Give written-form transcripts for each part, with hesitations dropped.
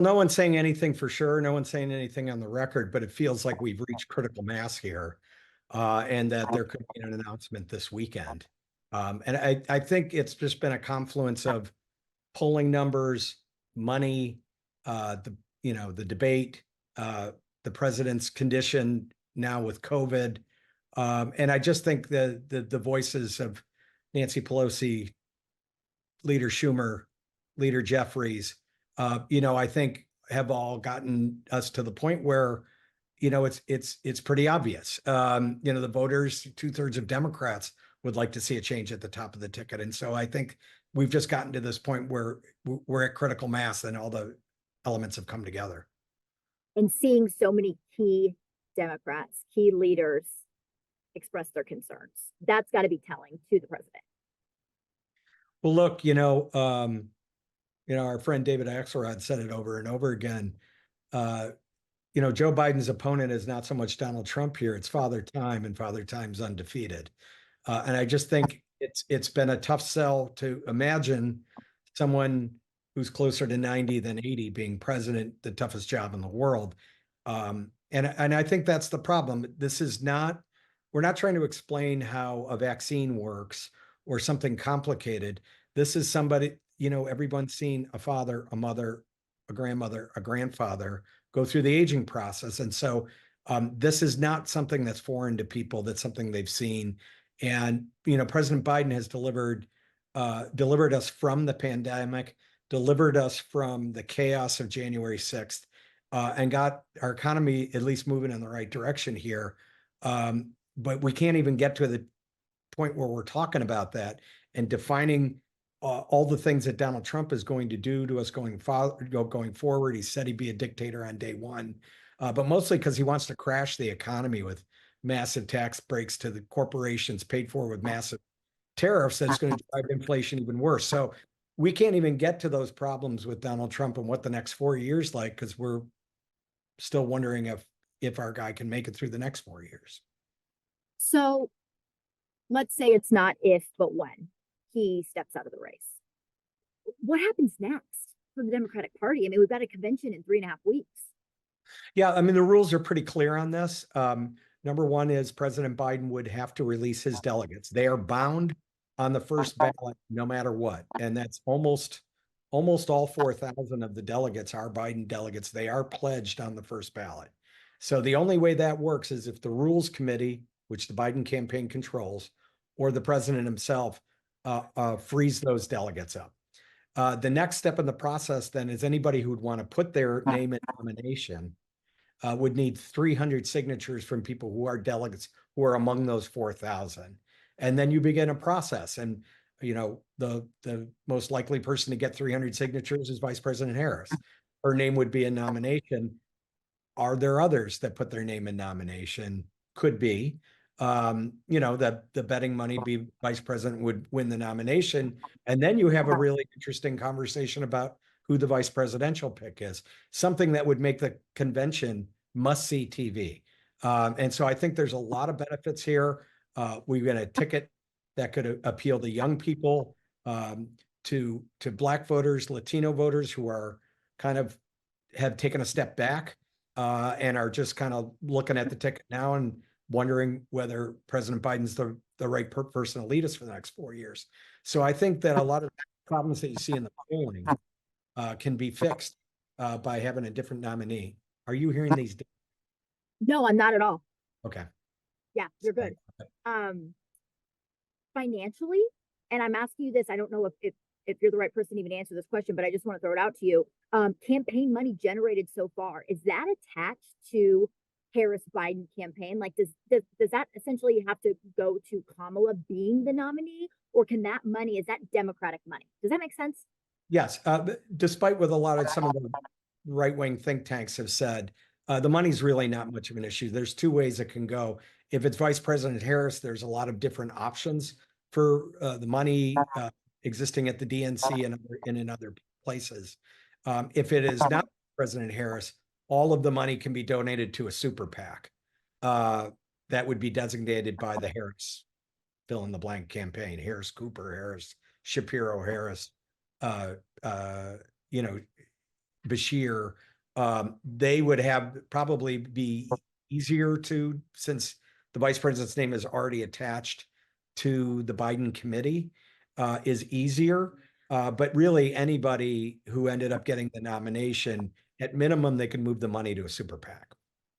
No one's saying anything for sure. No one's saying anything on the record, but it feels like we've reached critical mass here, and that there could be an announcement this weekend. And I think it's just been a confluence of polling numbers, money, the debate, uh, the president's condition now with COVID, and I just think the voices of Nancy Pelosi, Leader Schumer, Leader Jeffries, I think have all gotten us to the point where, it's pretty obvious. The voters, 2/3 of Democrats would like to see a change at the top of the ticket. And so I think we've just gotten to this point where we're at critical mass and all the elements have come together. And seeing so many key Democrats, key leaders express their concerns, that's got to be telling to the president. Well, look, our friend David Axelrod said it over and over again. Uh, Joe Biden's opponent is not so much Donald Trump here, it's Father Time, and Father Time's undefeated. And I just think it's been a tough sell to imagine someone who's closer to 90 than 80 being president, the toughest job in the world. And I think that's the problem. We're not trying to explain how a vaccine works or something complicated. This is somebody, everyone's seen a father, a mother, a grandmother, a grandfather go through the aging process. And so this is not something that's foreign to people. That's something they've seen. And, President Biden has delivered us from the pandemic, delivered us from the chaos of January 6th, and got our economy at least moving in the right direction here. But we can't even get to the point where we're talking about that and defining all the things that Donald Trump is going to do to us going forward. He said he'd be a dictator on day one, but mostly because he wants to crash the economy with massive tax breaks to the corporations paid for with massive tariffs that's going to drive inflation even worse. So we can't even get to those problems with Donald Trump and what the next 4 years like, because we're still wondering if our guy can make it through the next 4 years. So let's say it's not if, but when he steps out of the race. What happens next for the Democratic Party? I mean, we've got a convention in 3.5 weeks. Yeah, I mean, the rules are pretty clear on this. Number one is President Biden would have to release his delegates. They are bound on the first ballot no matter what. And that's almost all 4,000 of the delegates are Biden delegates. They are pledged on the first ballot. So the only way that works is if the Rules Committee, which the Biden campaign controls, or the president himself frees those delegates up. The next step in the process then is anybody who would want to put their name in nomination would need 300 signatures from people who are delegates who are among those 4,000. And then you begin a process. And, the most likely person to get 300 signatures is Vice President Harris. Her name would be in nomination. Are there others that put their name in nomination? Could be. That the betting money be Vice President would win the nomination. And then you have a really interesting conversation about who the vice presidential pick is, something that would make the convention must-see TV. And so I think there's a lot of benefits here. We've got a ticket that could appeal to young people, to Black voters, Latino voters who are kind of have taken a step back and are just kind of looking at the ticket now and wondering whether President Biden's the right person to lead us for the next 4 years. So I think that a lot of problems that you see in the polling can be fixed by having a different nominee. Are you hearing these? No, I'm not at all. Okay. Yeah, you're good. Financially, and I'm asking you this, I don't know if you're the right person to even answer this question, but I just want to throw it out to you. Campaign money generated so far, is that attached to Harris Biden campaign? Like, does that essentially have to go to Kamala being the nominee, or can that money, is that Democratic money? Does that make sense? Yes. Despite what some of the right-wing think tanks have said, the money's really not much of an issue. There's two ways it can go. If it's Vice President Harris, there's a lot of different options for the money existing at the DNC and in other places. If it is not President Harris, all of the money can be donated to a super PAC that would be designated by the Harris fill in the blank campaign. Harris Cooper, Harris Shapiro, Harris, Bashir, they would have probably be easier to, since the vice president's name is already attached to the Biden committee, is easier. But really, anybody who ended up getting the nomination, at minimum, they can move the money to a super PAC.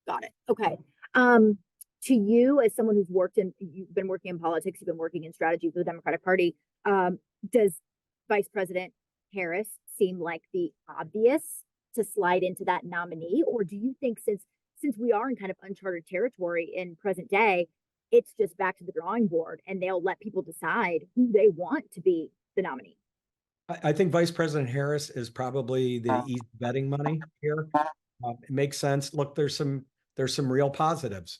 Got it. Okay. To you, as someone you've been working in politics, you've been working in strategy for the Democratic Party, does Vice President Harris seem like the obvious to slide into that nominee? Or do you think since we are in kind of uncharted territory in present day, it's just back to the drawing board and they'll let people decide who they want to be the nominee? I think Vice President Harris is probably the easy betting money here. It makes sense. Look, there's some real positives.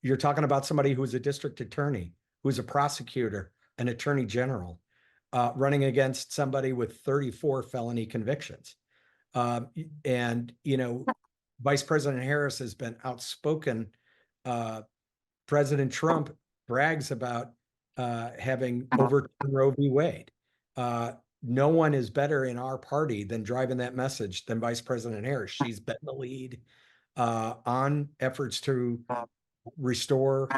You're talking about somebody who's a district attorney, who's a prosecutor, an attorney general, running against somebody with 34 felony convictions. And, Vice President Harris has been outspoken. President Trump brags about having overturned Roe v. Wade. No one is better in our party than driving that message than Vice President Harris. She's been the lead on efforts to restore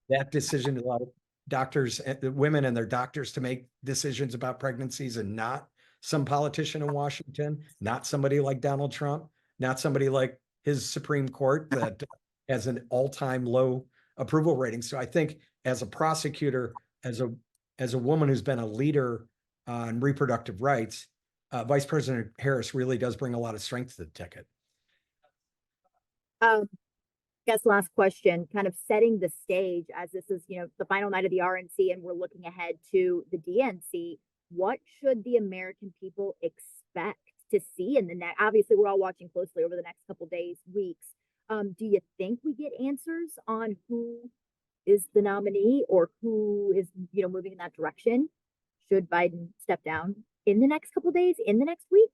that decision to allow doctors, women and their doctors to make decisions about pregnancies, and not some politician in Washington, not somebody like Donald Trump, not somebody like his Supreme Court that has an all-time low approval rating. So I think as a prosecutor, as a woman who's been a leader on reproductive rights, Vice President Harris really does bring a lot of strength to the ticket. Guess last question, kind of setting the stage as this is, the final night of the RNC and we're looking ahead to the DNC. What should the American people expect to see in the next? Obviously, we're all watching closely over the next couple days, weeks. Do you think we get answers on who is the nominee or who is, moving in that direction? Should Biden step down in the next couple days, in the next week?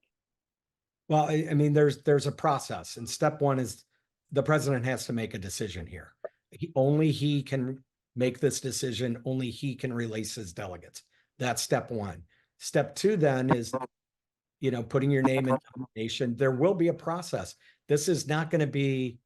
Well, I mean, there's a process, and step one is the president has to make a decision here. Only he can make this decision. Only he can release his delegates. That's step one. Step two then is, putting your name in nomination. There will be a process. This is not going to be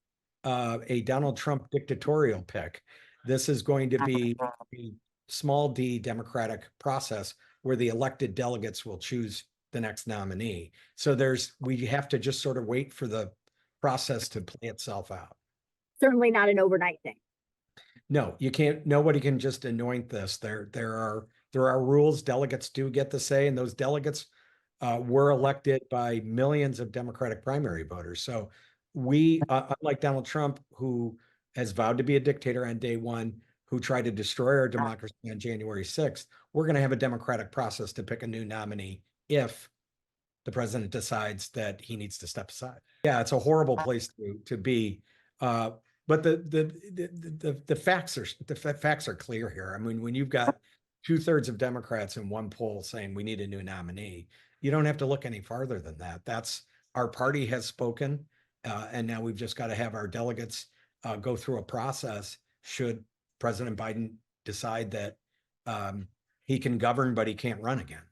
a Donald Trump dictatorial pick. This is going to be a small d democratic process where the elected delegates will choose the next nominee. So we have to just sort of wait for the process to play itself out. Certainly not an overnight thing. No, you can't. Nobody can just anoint this. There are rules. Delegates do get the say, and those delegates were elected by millions of Democratic primary voters. So unlike Donald Trump, who has vowed to be a dictator on day one, who tried to destroy our democracy on January 6th, we're going to have a democratic process to pick a new nominee if the president decides that he needs to step aside. Yeah, it's a horrible place to be. But the facts are clear here. I mean, when you've got 2/3 of Democrats in one poll saying we need a new nominee, you don't have to look any farther than that. That's our party has spoken, and now we've just got to have our delegates go through a process. Should President Biden decide that he can govern, but he can't run again?